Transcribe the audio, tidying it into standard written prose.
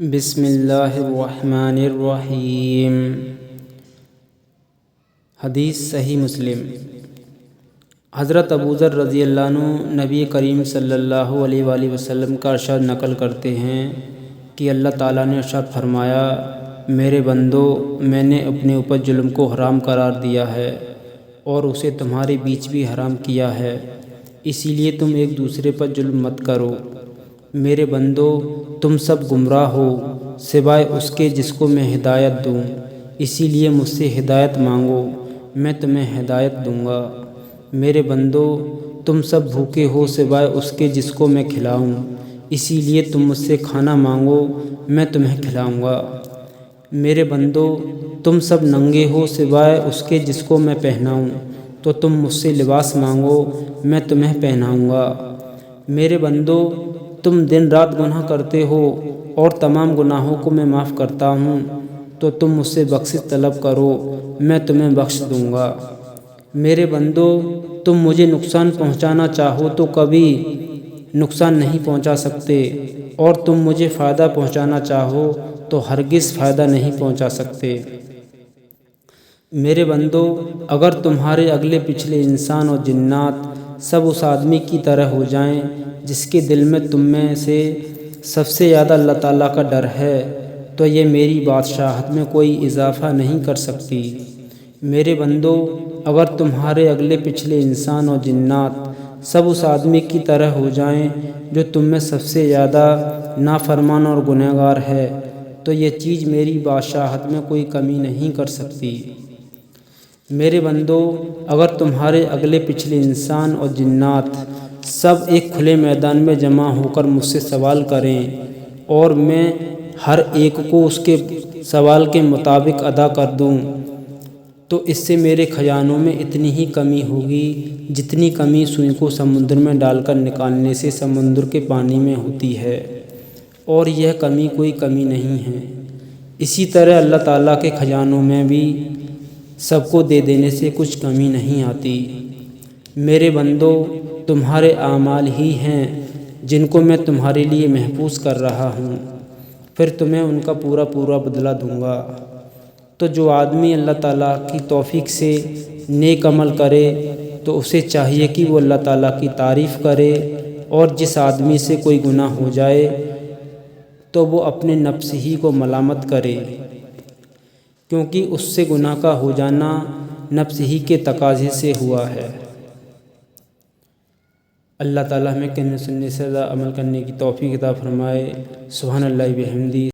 بسم اللہ الرحمن الرحیم۔ حدیث صحیح مسلم۔ حضرت ابوذر رضی اللہ عنہ نبی کریم صلی اللہ علیہ وآلہ وسلم کا ارشاد نقل کرتے ہیں کہ اللہ تعالیٰ نے ارشاد فرمایا، میرے بندو، میں نے اپنے اوپر ظلم کو حرام قرار دیا ہے اور اسے تمہارے بیچ بھی حرام کیا ہے، اسی لیے تم ایک دوسرے پر ظلم مت کرو۔ میرے بندو، تم سب گمراہ ہو سوائے اس کے جس کو میں ہدایت دوں، اسی لیے مجھ سے ہدایت مانگو، میں تمہیں ہدایت دوں گا۔ میرے بندو، تم سب بھوکے ہو سوائے اس کے جس کو میں کھلاؤں، اسی لیے تم مجھ سے کھانا مانگو، میں تمہیں کھلاؤں گا۔ میرے بندو، تم سب ننگے ہو سوائے اس کے جس کو میں پہناؤں، تو تم مجھ سے لباس مانگو، میں تمہیں پہناؤں گا۔ میرے بندو، تم دن رات گناہ کرتے ہو اور تمام گناہوں کو میں معاف کرتا ہوں، تو تم مجھ سے بخشش طلب کرو، میں تمہیں بخش دوں گا۔ میرے بندو، تم مجھے نقصان پہنچانا چاہو تو کبھی نقصان نہیں پہنچا سکتے، اور تم مجھے فائدہ پہنچانا چاہو تو ہرگز فائدہ نہیں پہنچا سکتے۔ میرے بندو، اگر تمہارے اگلے پچھلے انسان اور جنات سب اس آدمی کی طرح ہو جائیں جس کے دل میں تم میں سے سب سے زیادہ اللہ تعالیٰ کا ڈر ہے، تو یہ میری بادشاہت میں کوئی اضافہ نہیں کر سکتی۔ میرے بندو، اگر تمہارے اگلے پچھلے انسان اور جنات سب اس آدمی کی طرح ہو جائیں جو تم میں سب سے زیادہ نافرمان اور گنہگار ہے، تو یہ چیز میری بادشاہت میں کوئی کمی نہیں کر سکتی۔ میرے بندو، اگر تمہارے اگلے پچھلے انسان اور جنات سب ایک کھلے میدان میں جمع ہو کر مجھ سے سوال کریں اور میں ہر ایک کو اس کے سوال کے مطابق ادا کر دوں، تو اس سے میرے خزانوں میں اتنی ہی کمی ہوگی جتنی کمی سوئی کو سمندر میں ڈال کر نکالنے سے سمندر کے پانی میں ہوتی ہے، اور یہ کمی کوئی کمی نہیں ہے۔ اسی طرح اللہ تعالیٰ کے خزانوں میں بھی سب کو دے دینے سے کچھ کمی نہیں آتی۔ میرے بندو، تمہارے اعمال ہی ہیں جن کو میں تمہارے لیے محفوظ کر رہا ہوں، پھر تمہیں ان کا پورا پورا بدلہ دوں گا۔ تو جو آدمی اللہ تعالیٰ کی توفیق سے نیک عمل کرے تو اسے چاہیے کہ وہ اللہ تعالیٰ کی تعریف کرے، اور جس آدمی سے کوئی گناہ ہو جائے تو وہ اپنے نفس ہی کو ملامت کرے، کیونکہ اس سے گناہ کا ہو جانا نفس ہی کے تقاضے سے ہوا ہے۔ اللہ تعالیٰ ہمیں کہنے سننے سے عمل کرنے کی توفیق عطا فرمائے۔ سبحان اللہ بحمدہ۔